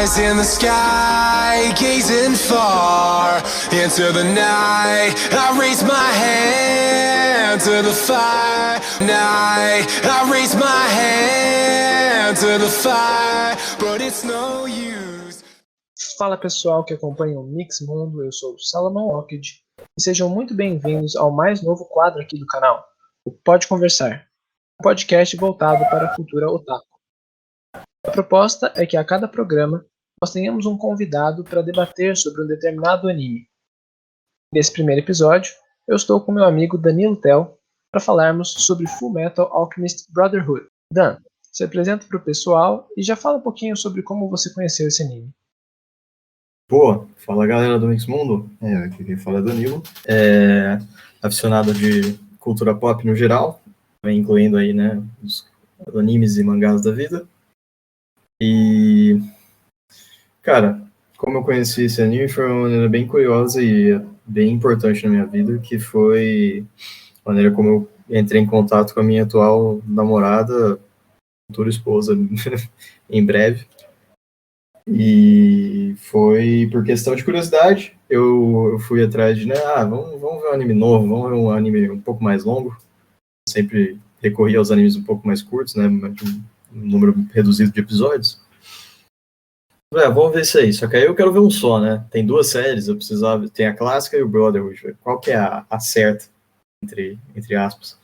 eyes in the sky, gazing far into the night. I raise my hand to the fire. Night, I raise my hand to the fire, but it's no use. Fala pessoal que acompanha o Mix Mundo, eu sou o Salomão Ockid e sejam muito bem-vindos ao mais novo quadro aqui do canal, o Pode Conversar, um podcast voltado para a cultura otaku. A proposta é que a cada programa nós tenhamos um convidado para debater sobre um determinado anime. Nesse primeiro episódio, eu estou com meu amigo Danilo Tel para falarmos sobre Fullmetal Alchemist Brotherhood. Dan, se apresenta para o pessoal e já fala um pouquinho sobre como você conheceu esse anime. Boa, fala galera do Mix Mundo, aqui quem fala é Danilo, aficionado de cultura pop no geral, incluindo aí, né, os animes e mangás da vida. E, cara, como eu conheci esse anime foi uma maneira bem curiosa e bem importante na minha vida, que foi a maneira como eu entrei em contato com a minha atual namorada, futura esposa, em breve. E foi por questão de curiosidade, eu fui atrás de, né, vamos ver um anime novo, vamos ver um anime um pouco mais longo. Eu sempre recorri aos animes um pouco mais curtos, né, de um número reduzido de episódios. Vamos ver isso aí, só que aí eu quero ver um só, né, tem duas séries, eu precisava, tem a clássica e o Brotherhood, qual que é a certa, entre aspas.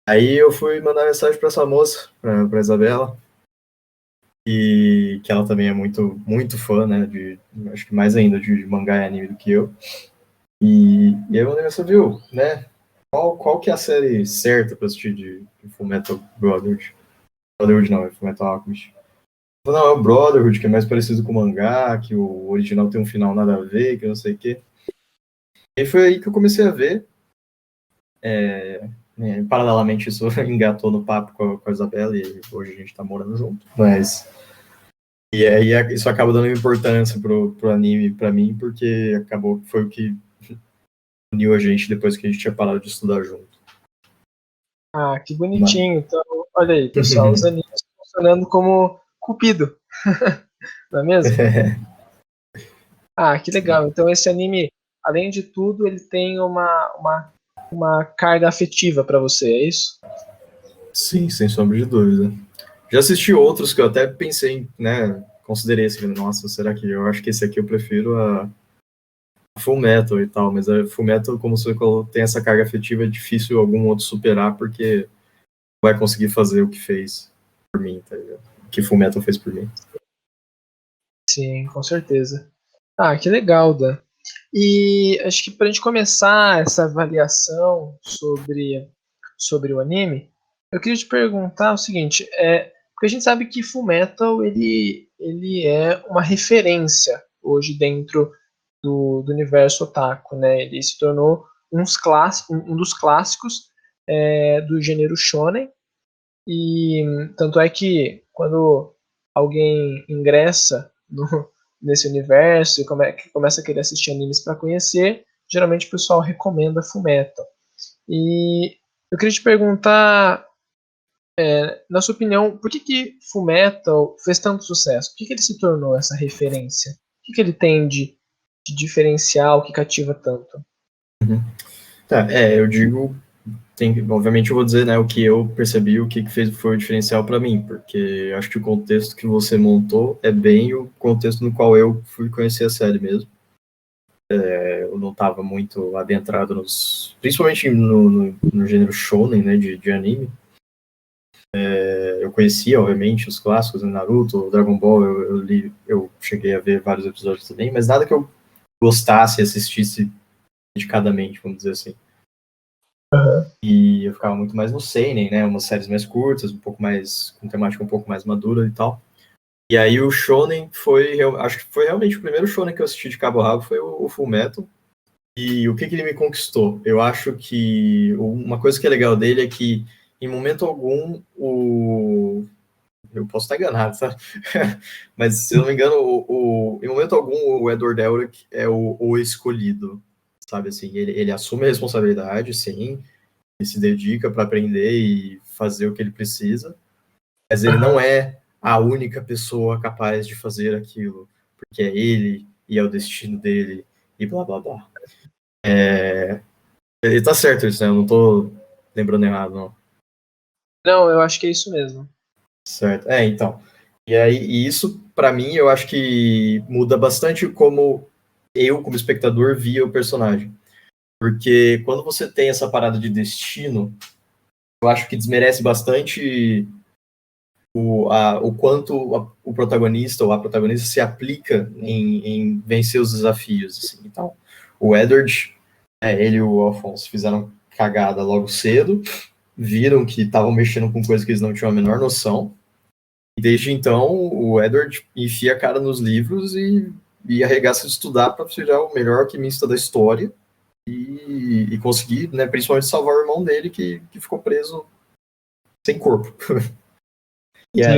Aí eu fui mandar mensagem para essa moça, para Isabela, e que ela também é muito, muito fã, né, acho que mais ainda de mangá e anime do que eu. E aí eu mandei mensagem, viu, né, qual que é a série certa para assistir de Fullmetal Brotherhood? Brotherhood não, é Fullmetal Alchemist. Não, é o Brotherhood, que é mais parecido com o mangá, que o original tem um final nada a ver, que não sei o quê. E foi aí que eu comecei a ver. Paralelamente isso engatou no papo com a Isabela e hoje a gente tá morando junto. Mas... E aí isso acaba dando importância pro anime pra mim, porque acabou que foi o que uniu a gente depois que a gente tinha parado de estudar junto. Ah, que bonitinho. Então, olha aí, pessoal, os animes funcionando como cupido. Não é mesmo? Ah, que legal. Então esse anime, além de tudo, ele tem uma carga afetiva pra você, é isso? Sim, sem sombra de dúvida. Já assisti outros que eu até pensei, né, considerei assim, nossa, será que eu acho que esse aqui eu prefiro a Fullmetal e tal, mas a Fullmetal, como você falou, tem essa carga afetiva, é difícil algum outro superar, porque não vai conseguir fazer o que fez por mim, tá ligado? O que Fullmetal fez por mim. Sim, com certeza. Ah, que legal, Dan. E acho que pra gente começar essa avaliação sobre o anime, eu queria te perguntar o seguinte, porque a gente sabe que Fullmetal ele é uma referência hoje dentro do universo otaku, né? Ele se tornou um dos clássicos do gênero shonen, e tanto é que quando alguém ingressa nesse universo e começa a querer assistir animes para conhecer, geralmente o pessoal recomenda Fullmetal. E eu queria te perguntar, na sua opinião, por que Fullmetal fez tanto sucesso? Por que ele se tornou essa referência? O que ele tem de diferencial que cativa tanto? Tá, eu digo, obviamente eu vou dizer, né, o que eu percebi, o que foi o diferencial para mim, porque acho que o contexto que você montou é bem o contexto no qual eu fui conhecer a série mesmo. Eu não estava muito adentrado principalmente no gênero shonen, né, de anime. Eu conhecia, obviamente, os clássicos, né, Naruto, Dragon Ball, eu cheguei a ver vários episódios também, mas nada que eu gostasse e assistisse dedicadamente, vamos dizer assim. Uhum. E eu ficava muito mais no seinen, né, umas séries mais curtas, com temática um pouco mais madura e tal. E aí o shonen acho que foi realmente o primeiro shonen que eu assisti de cabo a rabo, foi o Fullmetal. E o que ele me conquistou? Eu acho que uma coisa que é legal dele é que, em momento algum, eu posso estar enganado, sabe? Mas, se eu não me engano, em momento algum, o Edward Elric é o escolhido, sabe? Assim, ele assume a responsabilidade, sim, ele se dedica para aprender e fazer o que ele precisa, mas ele não é a única pessoa capaz de fazer aquilo, porque é ele e é o destino dele, e blá blá blá. Ele tá certo isso, né? Eu não tô lembrando errado, não. Não, eu acho que é isso mesmo. Certo. Então. E aí, e isso, pra mim, eu acho que muda bastante como eu, como espectador, via o personagem. Porque quando você tem essa parada de destino, eu acho que desmerece bastante o quanto o protagonista ou a protagonista se aplica em vencer os desafios. Assim. Então, o Edward, ele e o Alphonse fizeram cagada logo cedo, viram que estavam mexendo com coisas que eles não tinham a menor noção, e desde então o Edward enfia a cara nos livros e arregaça de estudar para virar o melhor alquimista da história e conseguir, né, principalmente salvar o irmão dele que ficou preso sem corpo. E Sim.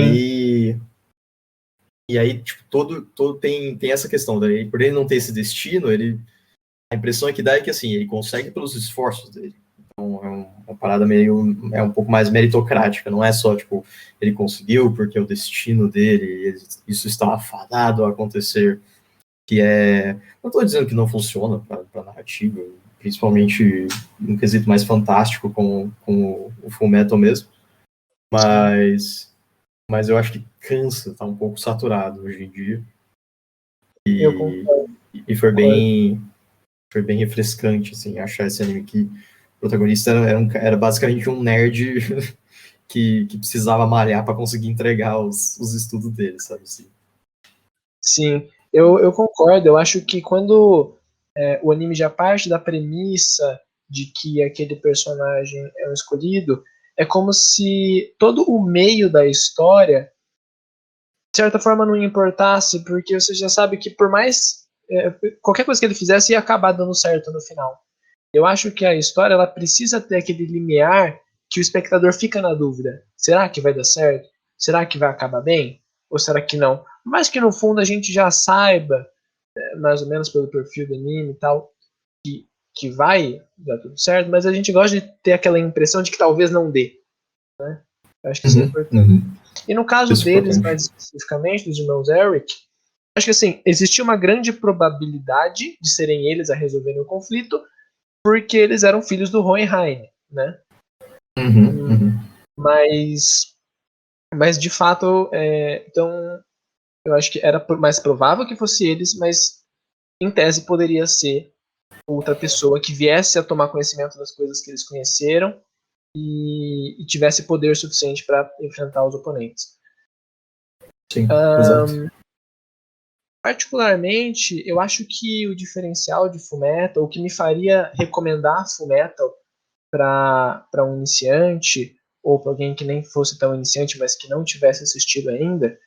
aí, tipo, todo tem essa questão, daí, por ele não ter esse destino, a impressão que dá é que, assim, ele consegue pelos esforços dele. Então, uma parada é um pouco mais meritocrática, não é só, tipo, ele conseguiu porque é o destino dele, isso está fadado a acontecer, não estou dizendo que não funciona para narrativa, principalmente no quesito mais fantástico com o Fullmetal mesmo, mas eu acho que cansa, tá um pouco saturado hoje em dia. Eu concordo. E foi bem refrescante, assim, achar esse anime que o protagonista era basicamente um nerd que precisava malhar para conseguir entregar os estudos dele, sabe assim? Sim, eu concordo. Eu acho que quando o anime já parte da premissa de que aquele personagem é o escolhido, é como se todo o meio da história, de certa forma, não importasse, porque você já sabe que por mais qualquer coisa que ele fizesse ia acabar dando certo no final. Eu acho que a história ela precisa ter aquele limiar que o espectador fica na dúvida. Será que vai dar certo? Será que vai acabar bem? Ou será que não? Mas que no fundo a gente já saiba, mais ou menos pelo perfil do anime e tal, que vai dar tudo certo, mas a gente gosta de ter aquela impressão de que talvez não dê. Né? Eu acho que isso é importante. E no caso Isso é deles, importante. mais especificamente, dos irmãos Eric, acho que assim, existia uma grande probabilidade de serem eles a resolverem o conflito, porque eles eram filhos do Hohenheim, né? Mas de fato, então eu acho que era mais provável que fosse eles, mas em tese poderia ser outra pessoa que viesse a tomar conhecimento das coisas que eles conheceram e tivesse poder suficiente para enfrentar os oponentes. Sim, exato. Particularmente, eu acho que o diferencial de Fullmetal, o que me faria recomendar Fullmetal para um iniciante ou para alguém que nem fosse tão iniciante, mas que não tivesse assistido ainda,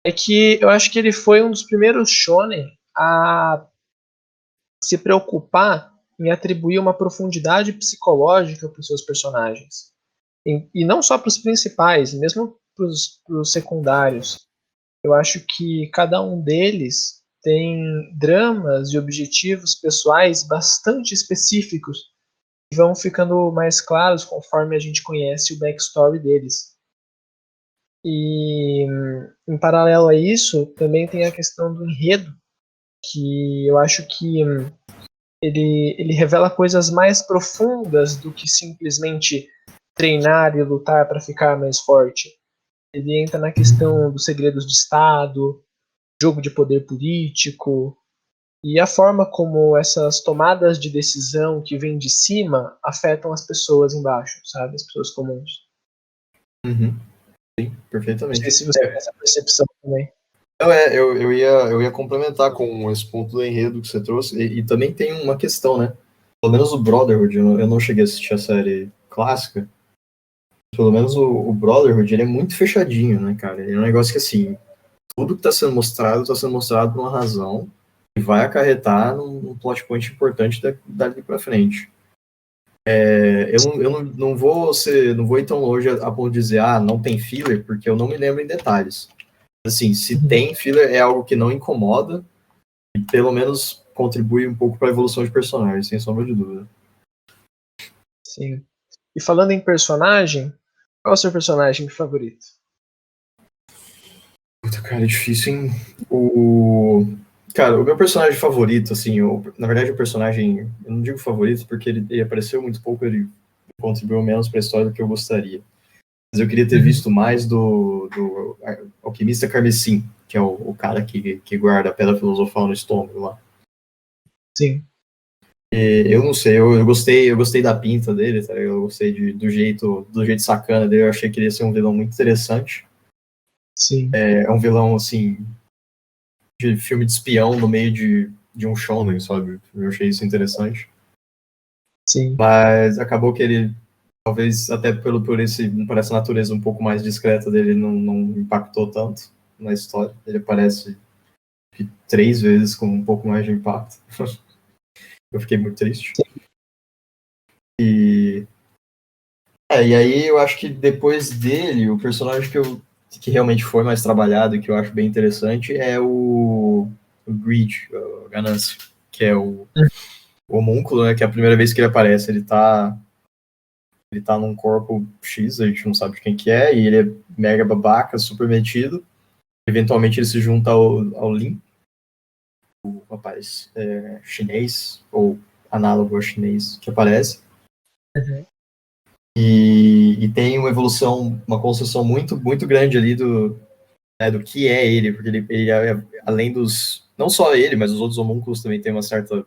é que eu acho que ele foi um dos primeiros shonen a se preocupar em atribuir uma profundidade psicológica para os seus personagens. E não só para os principais, mesmo para os secundários. Eu acho que cada um deles tem dramas e objetivos pessoais bastante específicos que vão ficando mais claros conforme a gente conhece o backstory deles. E em paralelo a isso, também tem a questão do enredo, que eu acho que ele revela coisas mais profundas do que simplesmente treinar e lutar para ficar mais forte. Ele entra na questão dos segredos de Estado, jogo de poder político, e a forma como essas tomadas de decisão que vêm de cima afetam as pessoas embaixo, sabe? As pessoas comuns. Sim, Não sei perfeitamente. se você tem essa percepção também. Não, eu ia complementar com esse ponto do enredo que você trouxe, e também tem uma questão, né? Pelo menos o Brotherhood, eu não cheguei a assistir a série clássica, pelo menos o Brotherhood, ele é muito fechadinho, né, cara? Ele é um negócio que, assim, tudo que está sendo mostrado por uma razão e vai acarretar num plot point importante dali para frente. Eu não vou ir tão longe a ponto de dizer, não tem filler, porque eu não me lembro em detalhes. Assim, se tem filler, é algo que não incomoda e pelo menos contribui um pouco para a evolução de personagem, sem sombra de dúvida. Sim. E falando em personagem, qual é o seu personagem favorito? Puta, cara, é difícil, hein? Cara, o meu personagem favorito, assim, na verdade o personagem, eu não digo favorito porque ele apareceu muito pouco, ele contribuiu menos pra história do que eu gostaria. Mas eu queria ter visto mais do Alquimista Carmesim, que é o cara que guarda a Pedra Filosofal no estômago lá. Sim. Eu não sei, eu gostei da pinta dele, tá? Eu gostei do jeito sacana dele, eu achei que ele ia ser um vilão muito interessante. Sim. É um vilão, assim, de filme de espião no meio de um shonen, sabe? Eu achei isso interessante. Sim. Mas acabou que ele, talvez até por essa natureza um pouco mais discreta dele, não impactou tanto na história. Ele aparece 3 vezes com um pouco mais de impacto. Eu fiquei muito triste. E aí eu acho que depois dele, o personagem que realmente foi mais trabalhado e que eu acho bem interessante é o Greed, a Ganância, que é o homúnculo, né, que é a primeira vez que ele aparece, ele tá num corpo X, a gente não sabe de quem que é, e ele é mega babaca, super metido. Eventualmente ele se junta ao Lin, o rapaz chinês, ou análogo ao chinês, que aparece. Uhum. E tem uma evolução, uma construção muito, muito grande ali do que é ele, porque ele além dos... Não só ele, mas os outros homúnculos também tem uma certa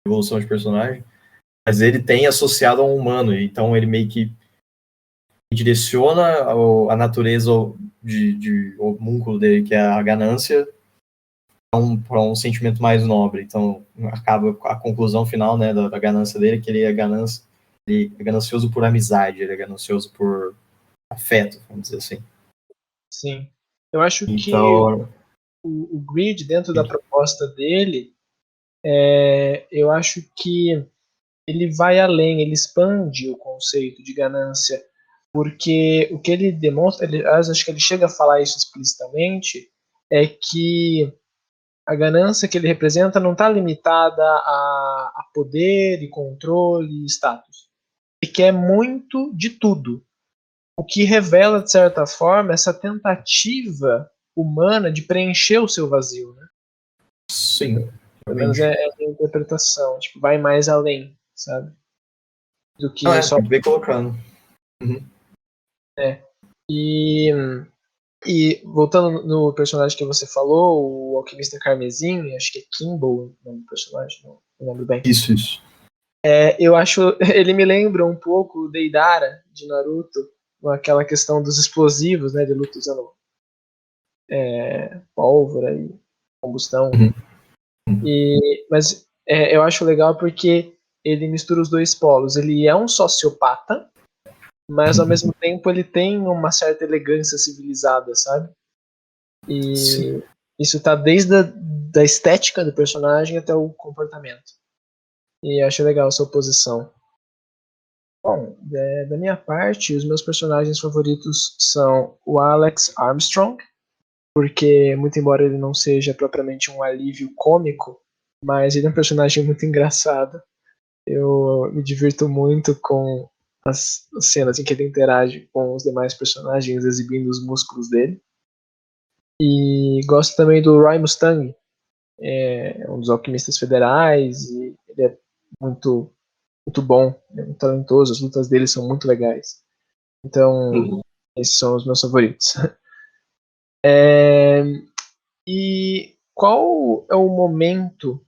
evolução de personagem, mas ele tem associado a um humano, então ele meio que direciona a natureza de homúnculo dele, que é a ganância, para um sentimento mais nobre. Então, acaba a conclusão final, né, da ganância dele, que ele é ganancioso por amizade, ele é ganancioso por afeto, vamos dizer assim. Sim. Eu acho que Então, o Grid, dentro da proposta dele, eu acho que ele vai além, ele expande o conceito de ganância, porque o que ele demonstra, acho que ele chega a falar isso explicitamente, é que a ganância que ele representa não está limitada a poder e controle e status. Ele quer muito de tudo, o que revela, de certa forma, essa tentativa humana de preencher o seu vazio, né? sim, Pelo menos realmente. é a minha interpretação. Tipo, vai mais além, sabe? Do Não, que só. muito bem colocando. Uhum. É. E, e voltando no personagem que você falou, o Alquimista Carmesim, acho que é Kimbo o nome do personagem, não lembro bem. Isso. Eu acho. Ele me lembra um pouco o Deidara de Naruto, com aquela questão dos explosivos, né? De luta usando pólvora e combustão. Uhum. Mas eu acho legal porque ele mistura os dois polos. Ele é um sociopata, mas ao mesmo tempo ele tem uma certa elegância civilizada, sabe? Sim. E isso tá desde da estética do personagem até o comportamento. E acho legal essa oposição. Bom, da minha parte, os meus personagens favoritos são o Alex Armstrong, porque, muito embora ele não seja propriamente um alívio cômico, mas ele é um personagem muito engraçado. Eu me divirto muito com as cenas em que ele interage com os demais personagens, exibindo os músculos dele. E gosto também do Roy Mustang, um dos alquimistas federais, e ele é muito, muito bom, é muito talentoso, as lutas dele são muito legais. Então, esses são os meus favoritos. E qual é o momento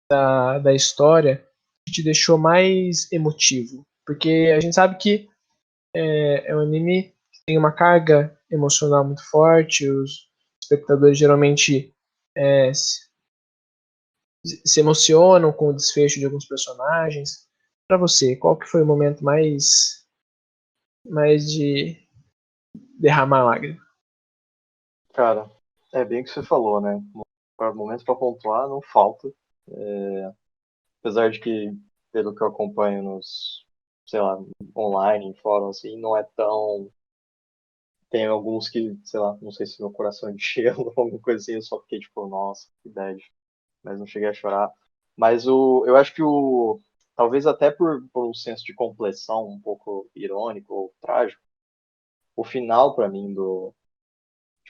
da história que te deixou mais emotivo? Porque a gente sabe que é um anime que tem uma carga emocional muito forte, os espectadores geralmente se emocionam com o desfecho de alguns personagens. Para você, qual que foi o momento mais de derramar lágrimas? Cara, é bem o que você falou, né? Momentos pra pontuar não falta. Apesar de que, pelo que eu acompanho sei lá, online, em fórum, assim, não é tão. Tem alguns que, sei lá, não sei se meu coração é de gelo ou alguma coisa assim, eu só fiquei tipo, nossa, que bad. Mas não cheguei a chorar. Mas eu acho que talvez até por um senso de compleção um pouco irônico ou trágico, o final pra mim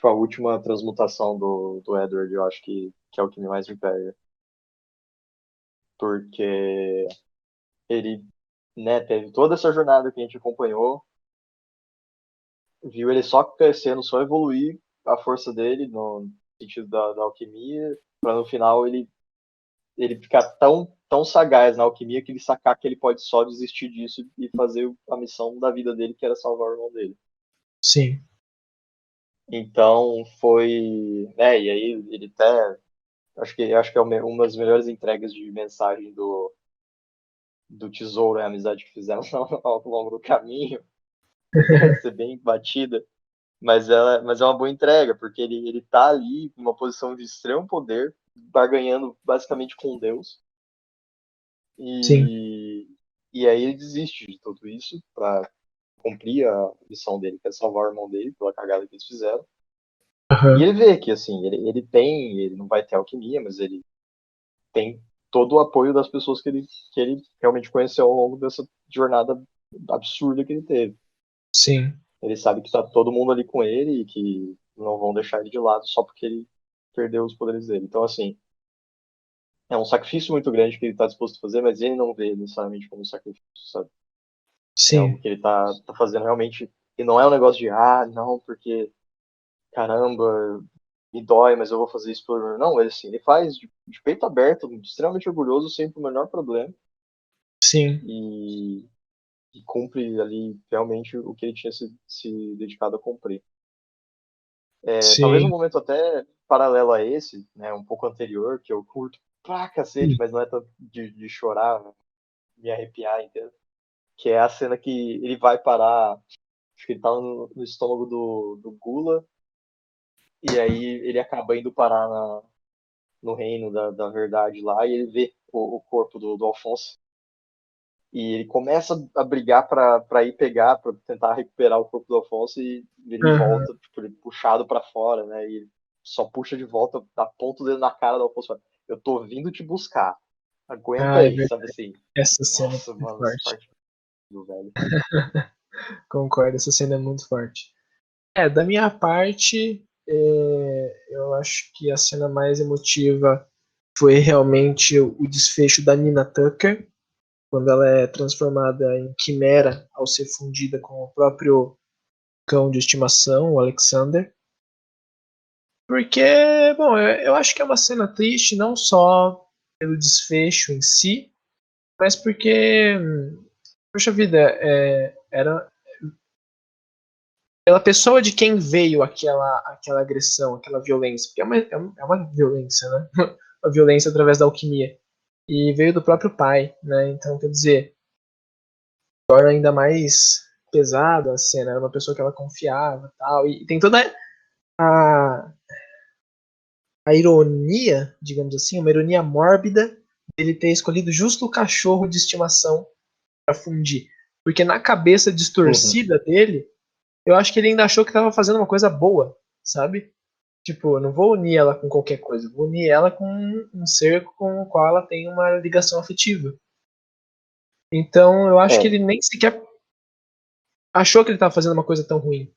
tipo, a última transmutação do Edward, eu acho que é o que mais me pega. Porque ele, né, teve toda essa jornada que a gente acompanhou, viu ele só crescendo, só evoluir a força dele no sentido da alquimia, para no final ele ficar tão sagaz na alquimia que ele sacar que ele pode só desistir disso e fazer a missão da vida dele, que era salvar o irmão dele. Sim. Então foi, né, e aí ele até acho que é uma das melhores entregas de mensagem do tesouro e a amizade que fizemos ao longo do caminho. Deve ser bem batida, mas é uma boa entrega, porque ele tá ali numa posição de extremo poder, barganhando basicamente com Deus. Sim. E aí ele desiste de tudo isso para cumprir a missão dele, que é salvar o irmão dele pela cagada que eles fizeram. E Aham. ele vê que, assim, ele não vai ter alquimia, mas ele tem todo o apoio das pessoas que ele realmente conheceu ao longo dessa jornada absurda que ele teve. Sim. Ele sabe que tá todo mundo ali com ele e que não vão deixar ele de lado só porque ele perdeu os poderes dele. Então, assim, é um sacrifício muito grande que ele tá disposto a fazer, mas ele não vê necessariamente como um sacrifício, sabe? É algo Sim. que ele tá fazendo realmente. E não é um negócio de, não, porque, caramba, me dói, mas eu vou fazer isso pelo. Não, ele assim, ele faz de peito aberto, extremamente orgulhoso, sempre o menor problema. Sim. E cumpre ali realmente o que ele tinha se dedicado a cumprir. Talvez um Sim. momento até paralelo a esse, né, um pouco anterior, que eu curto pra cacete, mas não é tanto de chorar, me arrepiar inteiro, que é a cena que ele vai parar, acho que ele tá no estômago do Gula, e aí ele acaba indo parar no reino da verdade lá, e ele vê o corpo do Alphonse. E ele começa a brigar pra ir pegar, pra tentar recuperar o corpo do Alphonse, e ele Aham. volta, tipo, ele é puxado pra fora, né? E ele só puxa de volta, aponta o dedo na cara do Alphonse e fala, eu tô vindo te buscar. Aguenta Ah, é aí, verdade. sabe assim? Essa cena é Nossa, muito mano, essa forte. parte do velho. Concordo, essa cena é muito forte. Da minha parte, eu acho que a cena mais emotiva foi realmente o desfecho da Nina Tucker, quando ela é transformada em quimera ao ser fundida com o próprio cão de estimação, o Alexander. Porque, bom, eu acho que é uma cena triste, não só pelo desfecho em si, mas porque, poxa vida, era pela pessoa de quem veio aquela agressão, aquela violência, porque é uma violência, né? Uma violência através da alquimia. E veio do próprio pai, né? Então, quer dizer, torna ainda mais pesada a cena. Era uma pessoa que ela confiava tal. E tem toda a, a ironia, digamos assim, uma ironia mórbida dele ter escolhido justo o cachorro de estimação para fundir. Porque na cabeça Uhum. distorcida dele, eu acho que ele ainda achou que estava fazendo uma coisa boa, sabe? Tipo, eu não vou unir ela com qualquer coisa, eu vou unir ela com um ser com o qual ela tem uma ligação afetiva. Então, eu acho que É, ele nem sequer achou que ele estava fazendo uma coisa tão ruim,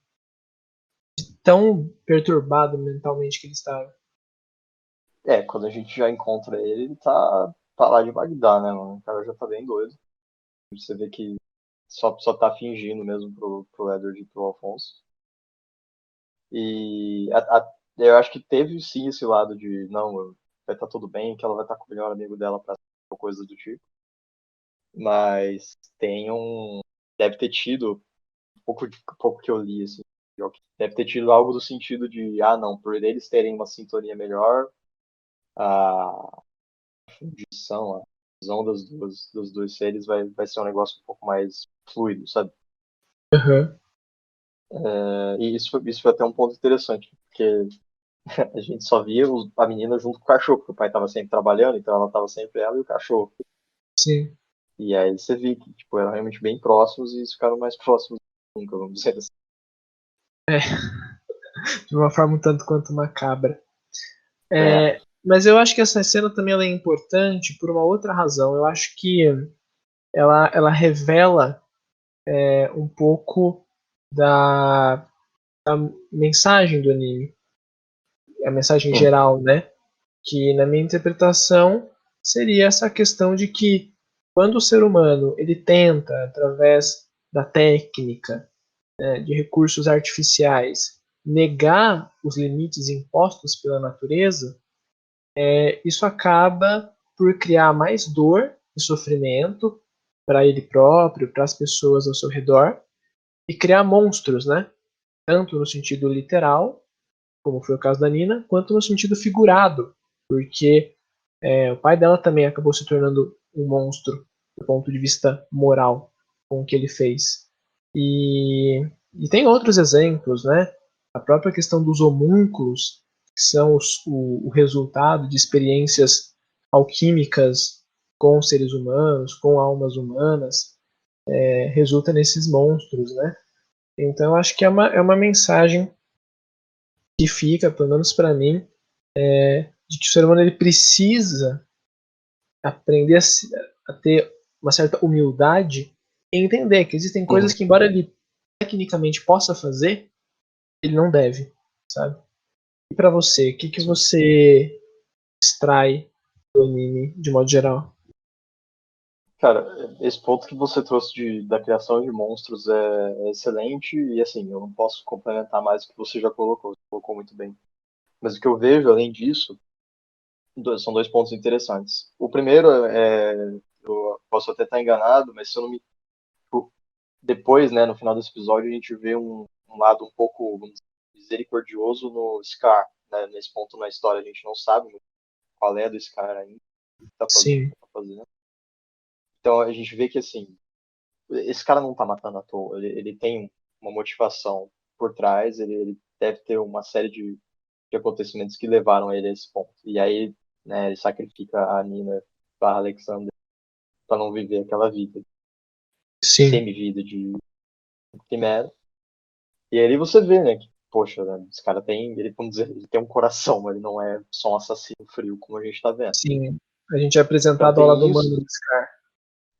tão perturbado mentalmente que ele estava. quando a gente já encontra ele, ele tá lá de Bagdá, né, mano? O cara já tá bem doido. Você vê que só tá fingindo mesmo pro Edward e pro Alphonse. E eu acho que teve sim esse lado de, não, vai estar tudo bem, que ela vai estar com o melhor amigo dela pra coisa do tipo. Mas deve ter tido, pouco que eu li, assim, deve ter tido algo do sentido de, não, por eles terem uma sintonia melhor, a fundição, a fusão dos dois seres vai ser um negócio um pouco mais fluido, sabe? Uhum. E isso foi até um ponto interessante, porque a gente só via a menina junto com o cachorro, porque o pai tava sempre trabalhando, então ela tava sempre ela e o cachorro. Sim. E aí você vê que, tipo, eram realmente bem próximos e eles ficaram mais próximos nunca, vamos dizer assim. É, de uma forma um tanto quanto macabra. É, Mas eu acho que essa cena também ela é importante por uma outra razão. Eu acho que ela revela um pouco da mensagem do anime. a mensagem geral, né? Que na minha interpretação seria essa questão de que quando o ser humano ele tenta, através da técnica, né, de recursos artificiais, negar os limites impostos pela natureza, isso acaba por criar mais dor e sofrimento para ele próprio, para as pessoas ao seu redor, e criar monstros, né? Tanto no sentido literal, como foi o caso da Nina, quanto no sentido figurado, porque o pai dela também acabou se tornando um monstro do ponto de vista moral com o que ele fez. E tem outros exemplos, né? A própria questão dos homúnculos, que são o resultado de experiências alquímicas com seres humanos, com almas humanas, resulta nesses monstros, né? Então eu acho que é uma mensagem que fica, pelo menos para mim, de que o ser humano ele precisa aprender a ter uma certa humildade e entender que existem coisas que, embora ele tecnicamente possa fazer, ele não deve, sabe? E para você, o que você extrai do anime de modo geral? Cara, esse ponto que você trouxe da criação de monstros é excelente e assim, eu não posso complementar mais o que você já colocou muito bem. Mas o que eu vejo, além disso, são dois pontos interessantes. O primeiro eu posso até estar enganado, mas se eu não me... Depois, né, no final desse episódio, a gente vê um lado um pouco misericordioso no Scar, né? Nesse ponto na história a gente não sabe muito qual é do Scar ainda, o que tá fazendo, Sim. o que tá fazendo. Então a gente vê que assim, esse cara não tá matando à toa, ele tem uma motivação por trás, ele deve ter uma série de acontecimentos que levaram ele a esse ponto. E aí, né, ele sacrifica a Nina barra Alexander pra não viver aquela vida, Sim. semi-vida de quimera. E aí você vê, né, que, poxa, né, esse cara tem, ele, vamos dizer, ele tem um coração, ele não é só um assassino frio, como a gente tá vendo. Sim. A gente é Então apresentado ao lado tem humano isso. do Scar.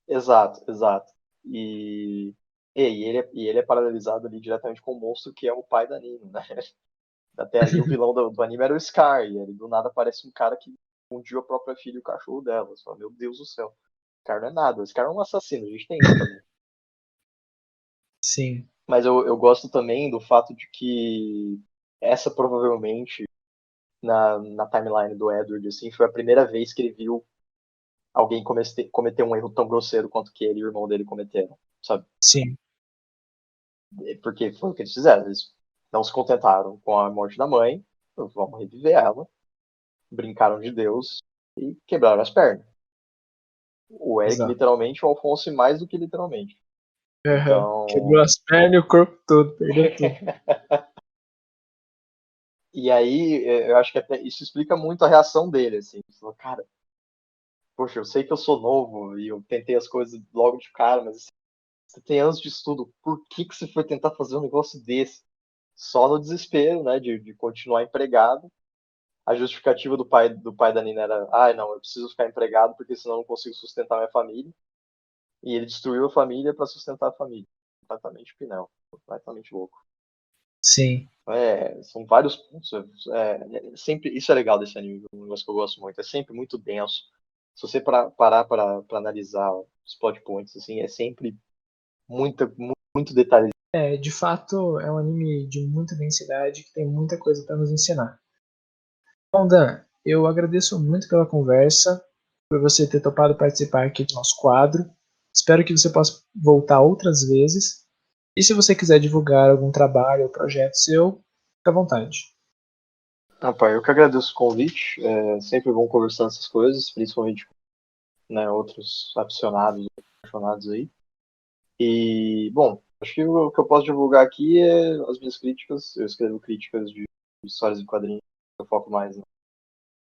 Exato, exato. E ele é paralelizado ali diretamente com o monstro que é o pai da Nina, né? Até ali o vilão do anime era o Scar, e ele do nada aparece um cara que fundiu a própria filha e o cachorro dela. Você fala, meu Deus do céu, o cara não é nada, esse cara é um assassino, a gente tem isso também. Sim. Mas eu gosto também do fato de que essa provavelmente, na timeline do Edward, assim, foi a primeira vez que ele viu alguém cometer um erro tão grosseiro quanto que ele e o irmão dele cometeram, sabe? Sim. Porque foi o que eles fizeram. Eles não se contentaram com a morte da mãe, vamos reviver ela, brincaram de Deus e quebraram as pernas. O Eric, Exato. literalmente, o Alfonso, mais do que literalmente. Uhum. Quebrou Então. as pernas e o corpo todo, perdeu tudo. E aí, eu acho que até isso explica muito a reação dele, assim. Ele falou, cara, poxa, eu sei que eu sou novo e eu tentei as coisas logo de cara, mas você tem anos de estudo, por que você foi tentar fazer um negócio desse? Só no desespero, né, de continuar empregado. A justificativa do pai da Nina era, não, eu preciso ficar empregado porque senão eu não consigo sustentar minha família. E ele destruiu a família para sustentar a família. Completamente pinel, completamente louco. Sim. São vários pontos. Sempre, isso é legal desse anime, um negócio que eu gosto muito. É sempre muito denso. Se você parar para analisar os plot points, assim, é sempre muito detalhe. De fato, é um anime de muita densidade que tem muita coisa para nos ensinar. Bom, Dan, eu agradeço muito pela conversa, por você ter topado participar aqui do nosso quadro. Espero que você possa voltar outras vezes. E se você quiser divulgar algum trabalho ou projeto seu, fique à vontade. Rapaz, eu que agradeço o convite. É sempre bom conversar essas coisas, principalmente com, né, outros apaixonados aí. E, bom, acho que o que eu posso divulgar aqui é as minhas críticas. Eu escrevo críticas de histórias em quadrinhos, eu foco mais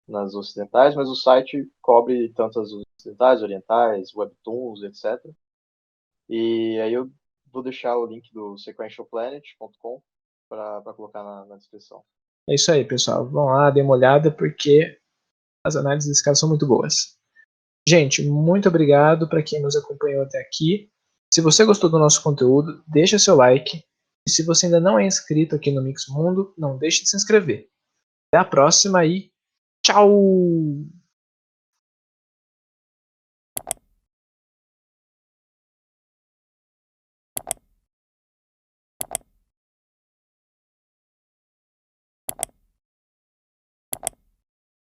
nas ocidentais, mas o site cobre tanto as ocidentais, orientais, webtoons, etc. E aí eu vou deixar o link do sequentialplanet.com para colocar na descrição. É isso aí, pessoal. Vão lá, dê uma olhada, porque as análises desse caso são muito boas. Gente, muito obrigado para quem nos acompanhou até aqui. Se você gostou do nosso conteúdo, deixa seu like. E se você ainda não é inscrito aqui no Mix Mundo, não deixe de se inscrever. Até a próxima e tchau!